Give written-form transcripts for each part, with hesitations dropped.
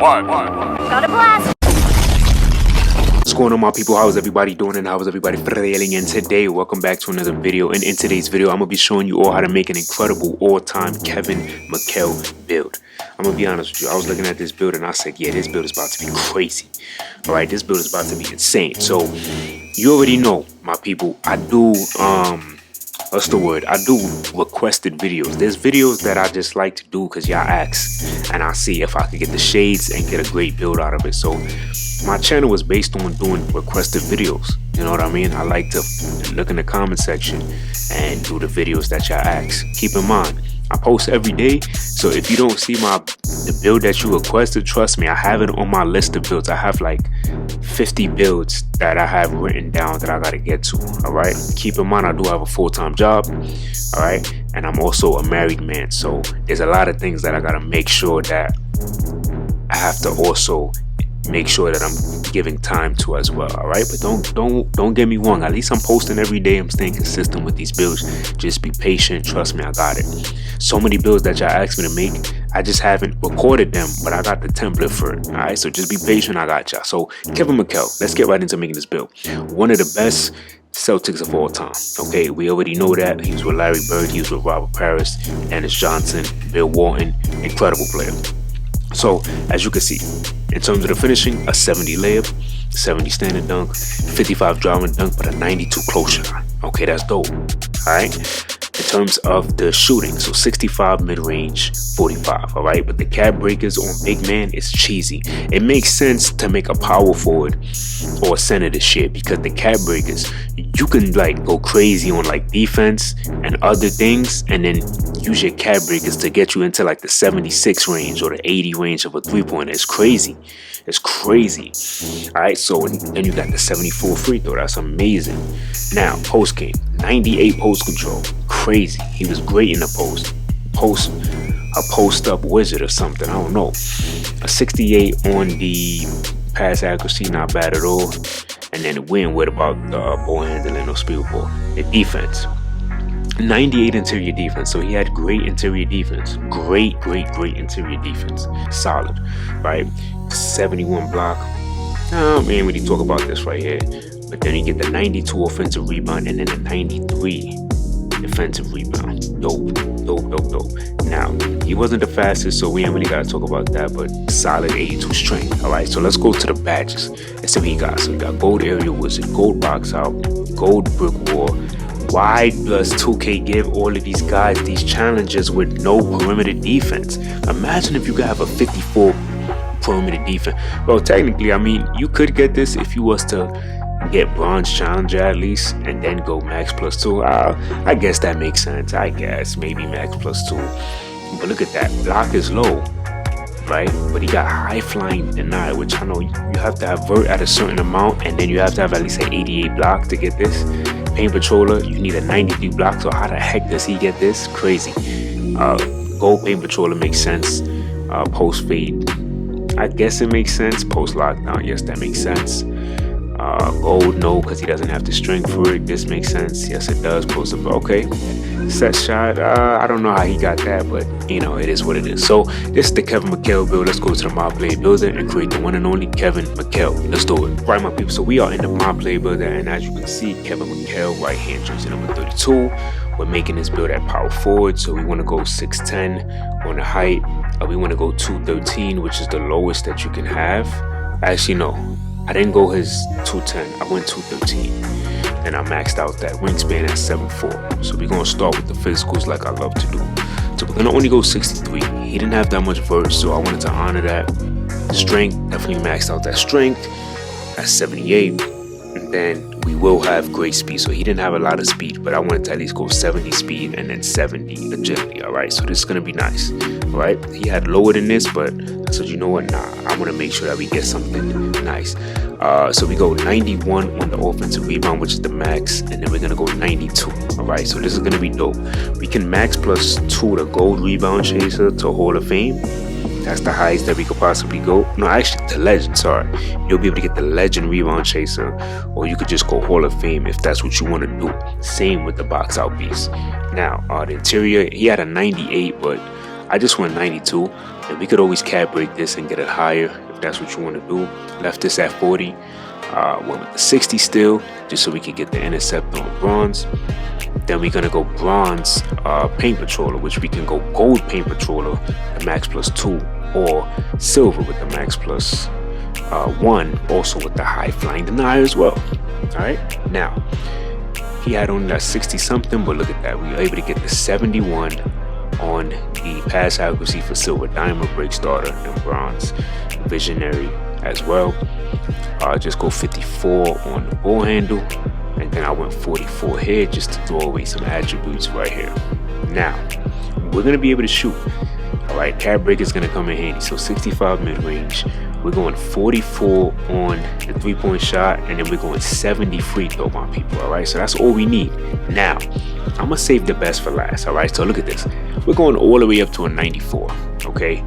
Got a blast. What's going on, my people? How's everybody doing and how's everybody feeling? And today, welcome back to another video. And in today's video, I'm gonna be showing you all how to make an incredible all-time Kevin McHale build. I'm gonna be honest with you, I was looking at this build and I said, yeah, this build is about to be crazy. All right, this build is about to be insane. So you already know, my people, I do what's the word? I do requested videos. There's videos that I just like to do because y'all ask, and I see if I could get the shades and get a great build out of it. So my channel was based on doing requested videos. You know what I mean? I like to look in the comment section and do the videos that y'all ask. Keep in mind, I post every day, so if you don't see the build that you requested, trust me, I have it on my list of builds. I have like 50 builds that I have written down that I gotta get to. All right, keep in mind I do have a full-time job, all right, and I'm also a married man, so there's a lot of things that I gotta make sure that I have to also make sure that I'm giving time to as well. All right, but don't get me wrong, at least I'm posting every day. I'm staying consistent with these builds. Just be patient, trust me, I got it. So many builds that y'all asked me to make, I just haven't recorded them, but I got the template for it. All right, so just be patient, I got y'all. So Kevin McHale, let's get right into making this build. One of the best Celtics of all time. Okay, we already know that. He was with Larry Bird, he was with Robert Parrish, Dennis Johnson, Bill Walton. Incredible player. So as you can see, in terms of the finishing, a 70 layup, 70 standing dunk, 55 driving dunk, but a 92 close shot. Okay, that's dope. All right. In terms of the shooting, so 65 mid-range, 45. All right, but the cap breakers on big man is cheesy. It makes sense to make a power forward or a center this shit because the cap breakers, you can like go crazy on like defense and other things, and then use your cap breakers to get you into like the 76 range or the 80 range of a three-pointer. It's crazy. It's crazy. All right, so then you got the 74 free throw. That's amazing. Now, post game, 98 post control. Crazy. He was great in the a post up wizard or something. I don't know. A 68 on the pass accuracy, not bad at all. And then the win with about ball handling or speed ball. The defense, 98 interior defense. So he had great interior defense. Great interior defense. Solid, right? 71 block. Oh man, when you talk about this right here. But then you get the 92 offensive rebound and then the 93 defensive rebound. Dope. Now, he wasn't the fastest, so we ain't really gotta talk about that, but solid 82 strength. All right, so let's go to the badges. Let's see what he got. So we got gold aerial wizard, gold box out, gold brick wall, wide plus 2K. Give all of these guys these challenges with no perimeter defense. Imagine if you could have a 54 perimeter defense. Well, technically, I mean, you could get this if you was to get bronze challenger at least and then go max plus 2. I guess that makes sense. I guess maybe max plus 2. But look at that, block is low, right? But he got high flying deny, which I know you have to have vert at a certain amount, and then you have to have at least an 88 block to get this. Paint patroller, you need a 93 block. So how the heck does he get this? Crazy. Gold paint patroller makes sense. Post fade, I guess it makes sense. Post lockdown, yes, that makes sense. Gold, no, because he doesn't have the strength for it. This makes sense. Yes, it does. Post up, okay. Set shot, I don't know how he got that, but you know, it is what it is. So this is the Kevin McHale build. Let's go to the MyPLAYER builder and create the one and only Kevin McHale. Let's do it. Right, my people, so we are in the MyPLAYER builder, and as you can see, Kevin McHale, right hand jersey number 32. We're making this build at power forward, so we want to go 6'10 on the height. We want to go 213, which is the lowest that you can have. Actually, no, I didn't go his 210. I went 213, and I maxed out that wingspan at 7'4". So we're gonna start with the physicals like I love to do. So we're gonna only go 63. He didn't have that much vert, so I wanted to honor that. Strength, definitely maxed out that strength at 78. And then we will have great speed. So he didn't have a lot of speed, but I wanted to at least go 70 speed and then 70 agility. All right, so this is gonna be nice. All right, he had lower than this, but I said, you know what, nah, I'm gonna make sure that we get something nice. So we go 91 on the offensive rebound, which is the max, and then we're gonna go 92. All right, so this is gonna be dope. We can max plus 2 the gold rebound chaser to Hall of Fame. That's the highest that we could possibly go. No, actually, the legend, sorry. You'll be able to get the legend rebound chaser, or you could just go Hall of Fame if that's what you want to do. Same with the box out piece. Now, the interior, he had a 98, but I just went 92, and we could always cab break this and get it higher if that's what you want to do. Left this at 40, went with the 60 still, just so we could get the intercept on bronze. Then we're gonna go bronze paint patroller, which we can go gold paint patroller, the max plus 2, or silver with the max plus 1, also with the high flying denier as well. All right, now he had only that 60 something, but look at that, we were able to get the 71 on the pass accuracy for silver, diamond break starter, and bronze visionary as well. Just go 54 on the bull handle, and then I went 44 here just to throw away some attributes right here. Now we're gonna be able to shoot. All right, cab break is gonna come in handy. So 65 mid-range, we're going 44 on the 3-point shot, and then we're going 70 free throw, my people. All right, so that's all we need. Now I'm gonna save the best for last. All right, so look at this, we're going all the way up to a 94. Okay,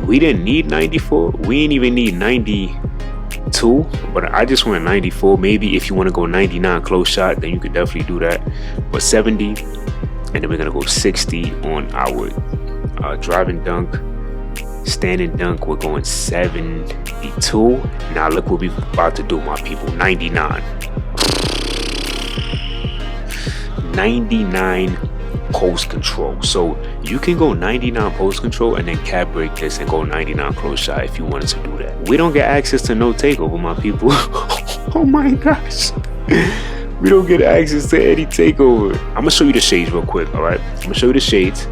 we didn't need 94, we didn't even need 92, but I just went 94. Maybe if you want to go 99 close shot, then you could definitely do that, but 70, and then we're gonna go 60 on our driving dunk. Standing dunk, we're going 72. Now look what we're about to do, my people. 99 post control. So you can go 99 post control and then cab break this and go 99 close shot if you wanted to do that. We don't get access to no takeover, my people. Oh my gosh, we don't get access to any takeover. I'm gonna show you the shades real quick. All right, I'm gonna show you the shades.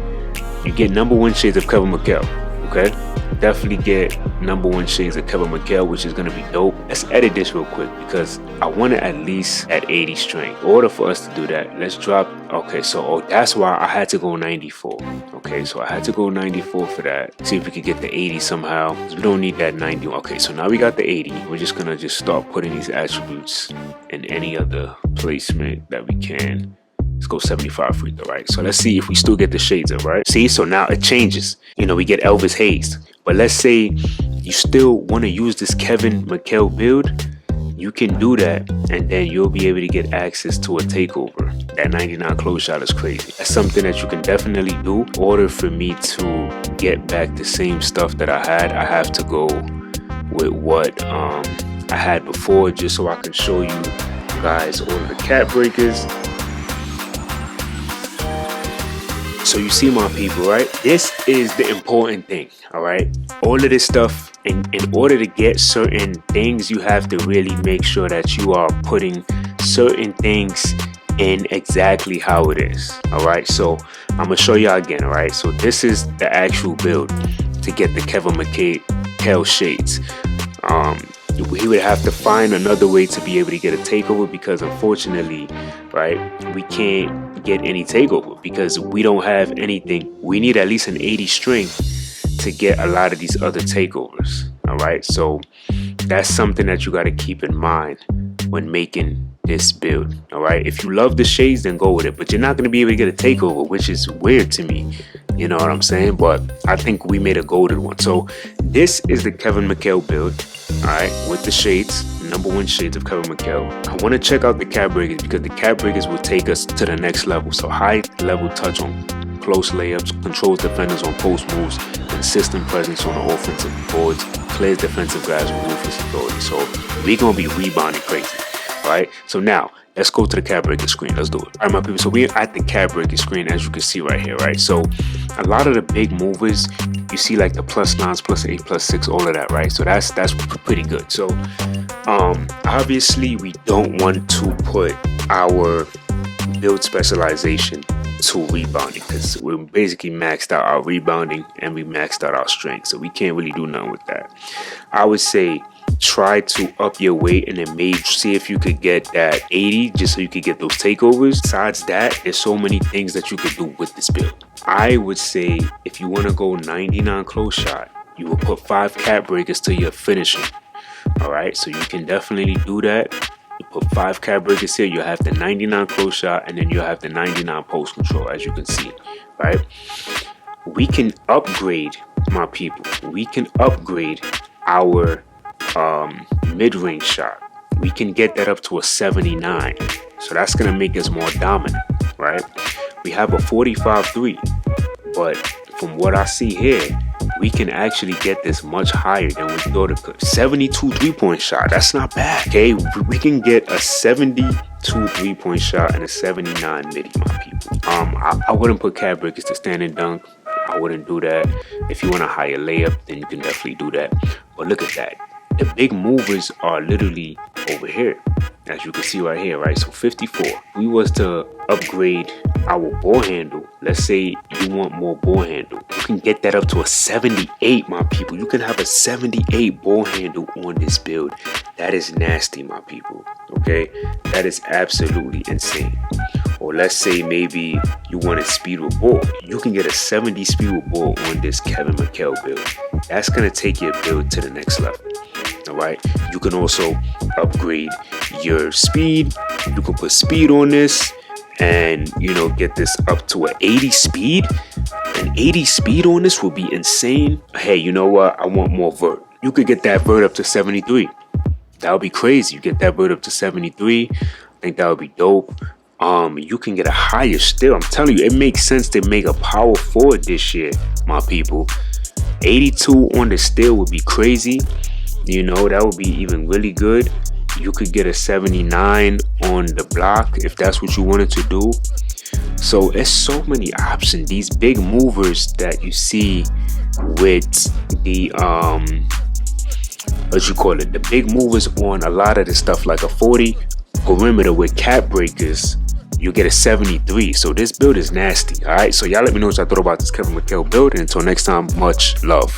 You get #1 shades of Kevin McHale. Okay, definitely get #1 shades of Kevin McHale, which is gonna be dope. Let's edit this real quick because I want it at least at 80 strength. In order for us to do that, let's drop. Okay, so that's why I had to go 94. Okay, so I had to go 94 for that. See if we could get the 80 somehow, because we don't need that 90. Okay, so now we got the 80. We're just gonna start putting these attributes in any other placement that we can. Let's go 75 free throw, right? So let's see if we still get the shades up, right? See, so now it changes. You know, we get Elvis Hayes. But let's say you still want to use this Kevin McHale build, you can do that, and then you'll be able to get access to a takeover. That 99 close shot is crazy. That's something that you can definitely do. In order for me to get back the same stuff that I had, I have to go with what I had before, just so I can show you guys all of the cap breakers. So you see, my people, right? This is the important thing, all right? All of this stuff, in order to get certain things, you have to really make sure that you are putting certain things in exactly how it is, all right? So I'm gonna show y'all again, all right? So this is the actual build to get the Kevin McHale shades. He would have to find another way to be able to get a takeover, because unfortunately, right, we can't get any takeover because we don't have anything. We need at least an 80 strength to get a lot of these other takeovers. All right, so that's something that you got to keep in mind when making this build. All right, if you love the shades, then go with it, but you're not going to be able to get a takeover, which is weird to me. You know what I'm saying? But I think we made a golden one. So this is the Kevin McHale build, all right, with the shades, #1 shades of Kevin McHale. I want to check out the cap breakers, because the cap breakers will take us to the next level. So high level touch on close layups, controls defenders on post moves, consistent presence on the offensive boards, clears defensive guys with ruthless authority. So we're going to be rebounding crazy. All right, so now let's go to the cap breaker screen. Let's do it. All right, my people, so we're at the cap breaker screen, as you can see right here, right? So a lot of the big movers, you see like the +9s, +8, +6, all of that, right? So that's pretty good. So obviously we don't want to put our build specialization to rebounding, because we're basically maxed out our rebounding and we maxed out our strength, so we can't really do nothing with that. I would say try to up your weight and then maybe see if you could get that 80, just so you could get those takeovers. Besides that, there's so many things that you could do with this build. I would say if you want to go 99 close shot, you will put 5 cap breakers to your finishing. All right, so you can definitely do that. You put 5 cap breakers here, you'll have the 99 close shot, and then you'll have the 99 post control, as you can see, right? We can upgrade, my people, we can upgrade our mid-range shot. We can get that up to a 79, so that's gonna make us more dominant, right? We have a 45-3, but from what I see here, we can actually get this much higher than we thought it could. 72 3-point shot, that's not bad. Okay, we can get a 72 3-point shot and a 79 midi, my people. I wouldn't put cat breakers to stand and dunk. I wouldn't do that. If you want a higher layup, then you can definitely do that. But look at that. The big movers are literally over here, as you can see right here, right? So 54. We was to upgrade our ball handle. Let's say you want more ball handle. You can get that up to a 78, my people. You can have a 78 ball handle on this build. That is nasty, my people. Okay? That is absolutely insane. Or let's say maybe you wanted speed with ball. You can get a 70 speed with ball on this Kevin McHale build. That's going to take your build to the next level. All right, you can also upgrade your speed. You can put speed on this and, you know, get this up to an 80 speed. An 80 speed on this would be insane. Hey, you know what? I want more vert. You could get that vert up to 73. That would be crazy. You get that vert up to 73. I think that would be dope. You can get a higher still. I'm telling you, it makes sense to make a power forward this year, my people. 82 on the still would be crazy. You know, that would be even really good. You could get a 79 on the block if that's what you wanted to do. So it's so many options. These big movers that you see with the what you call it, the big movers on a lot of the stuff, like a 40 perimeter with cap breakers, you get a 73. So this build is nasty. All right, so y'all let me know what y'all thought about this Kevin McHale build, and until next time, much love.